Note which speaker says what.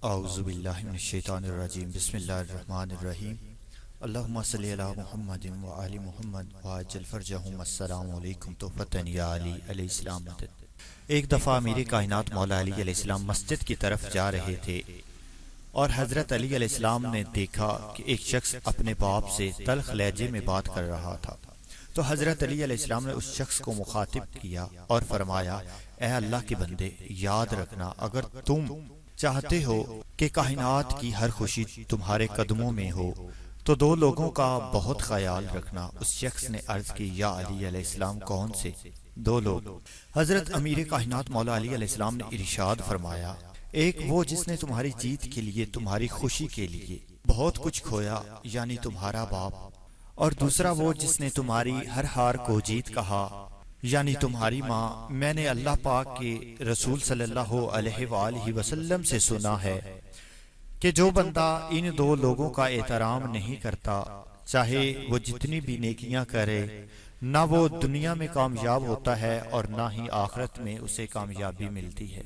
Speaker 1: اعوذ باللہ من الشیطان الرجیم بسم اللہ الرحمن الرحیم اللہم صلی علی محمد و آل محمد وعجل فرجہم السلام علیکم تحفتن یا علی علیہ السلام مدد۔ ایک دفعہ امیر کائنات مولا علی علیہ السلام مسجد کی طرف جا رہے تھے اور حضرت علی علیہ السلام نے دیکھا کہ ایک شخص اپنے باپ سے تلخ لہجے میں بات کر رہا تھا، تو حضرت علی علیہ السلام نے اس شخص کو مخاطب کیا اور فرمایا، اے اللہ کے بندے، یاد رکھنا اگر تم چاہتے ہو کہ کائنات کی ہر خوشی تمہارے قدموں میں ہو تو دو لوگوں کا بہت خیال رکھنا۔ اس شخص نے عرض کی، یا علی علیہ السلام، کون سے دو لوگ؟ حضرت امیر کائنات مولا علی علیہ السلام نے ارشاد فرمایا، ایک وہ جس نے تمہاری جیت کے لیے، تمہاری خوشی کے لیے بہت کچھ کھویا، یعنی تمہارا باپ، اور دوسرا وہ جس نے تمہاری ہر ہار کو جیت کہا، یعنی تمہاری ماں۔ میں نے اللہ پاک کے رسول صلی اللہ علیہ وآلہ وسلم سے سنا ہے کہ جو بندہ ان دو لوگوں کا احترام نہیں کرتا، چاہے وہ جتنی بھی نیکیاں کرے، نہ وہ دنیا میں کامیاب ہوتا ہے اور نہ ہی آخرت میں اسے کامیابی ملتی ہے۔